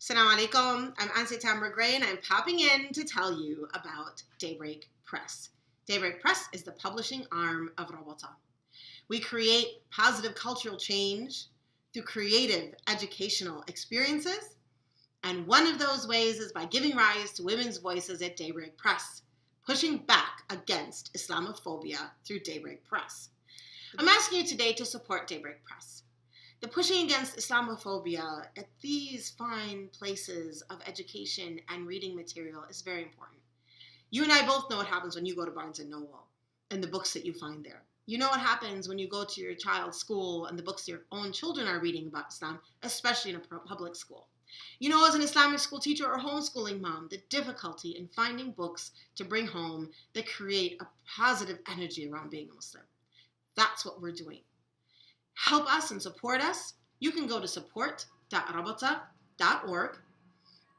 Assalamu alaikum. I'm Ansi Tamra Gray, and I'm popping in to tell you about Daybreak Press. Daybreak Press is the publishing arm of Rabata. We create positive cultural change through creative educational experiences, and one of those ways is by giving rise to women's voices at Daybreak Press, pushing back against Islamophobia through Daybreak Press. I'm asking you today to support Daybreak Press. The pushing against Islamophobia at these fine places of education and reading material is very important. You and I both know what happens when you go to Barnes & Noble and the books that you find there. You know what happens when you go to your child's school and the books your own children are reading about Islam, especially in a public school. You know, as an Islamic school teacher or homeschooling mom, the difficulty in finding books to bring home that create a positive energy around being a Muslim. That's what we're doing. Help us and support us. You can go to support.rabata.org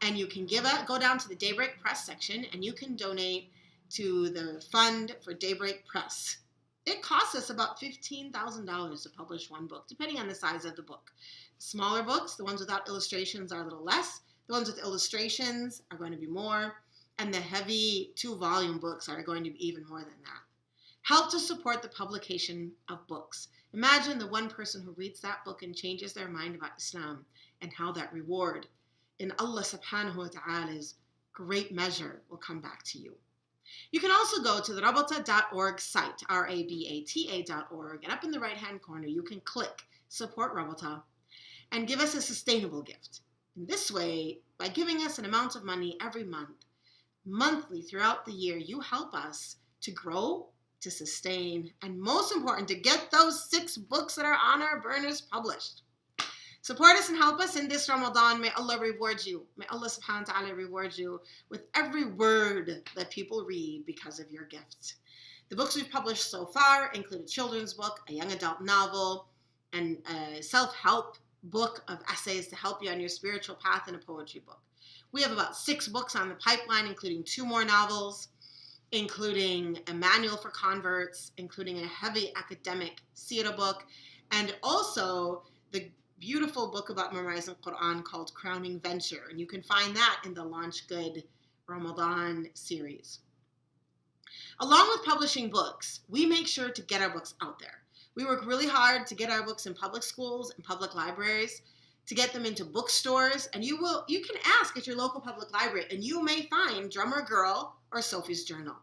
and you can go down to the Daybreak Press section and you can donate to the fund for Daybreak Press. It costs us about $15,000 to publish one book, depending on the size of the book. Smaller books, the ones without illustrations, are a little less. The ones with illustrations are going to be more. And the heavy 2-volume books are going to be even more than that. Help to support the publication of books. Imagine the one person who reads that book and changes their mind about Islam and how that reward in Allah subhanahu wa ta'ala's great measure will come back to you. You can also go to the rabata.org site, rabata.org, and up in the right-hand corner, you can click Support Rabata and give us a sustainable gift. In this way, by giving us an amount of money every month, monthly throughout the year, you help us to grow, to sustain, and most important, to get those 6 books that are on our burners published. Support us and help us in this Ramadan. May Allah reward you. May Allah subhanahu wa ta'ala reward you with every word that people read because of your gifts. The books we've published so far include a children's book, a young adult novel, and a self-help book of essays to help you on your spiritual path, and a poetry book. We have about 6 books on the pipeline, including 2 more novels, including a manual for converts, including a heavy academic seerah book, and also the beautiful book about memorizing Quran called Crowning Venture. And you can find that in the Launch Good Ramadan series. Along with publishing books, we make sure to get our books out there. We work really hard to get our books in public schools and public libraries, to get them into bookstores, and you can ask at your local public library, and you may find Drummer Girl or Sophie's Journal.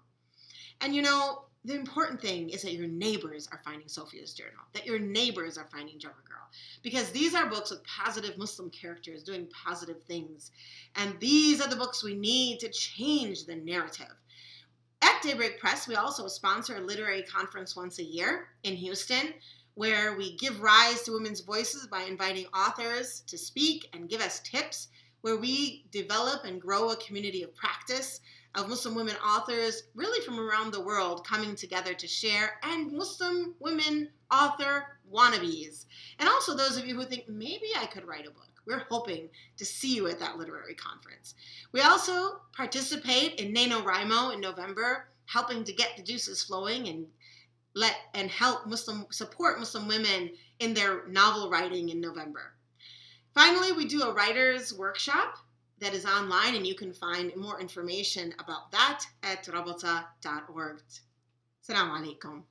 And you know, the important thing is that your neighbors are finding Sophia's Journal, that your neighbors are finding Drummer Girl, because these are books with positive Muslim characters doing positive things. And these are the books we need to change the narrative. At Daybreak Press, we also sponsor a literary conference once a year in Houston, where we give rise to women's voices by inviting authors to speak and give us tips, where we develop and grow a community of practice of Muslim women authors really from around the world coming together to share, and Muslim women author wannabes. And also those of you who think, maybe I could write a book. We're hoping to see you at that literary conference. We also participate in NaNoWriMo in November, helping to get the juices flowing and help support Muslim women in their novel writing in November. Finally, we do a writer's workshop that is online, and you can find more information about that at rabata.org. Assalamu alaikum.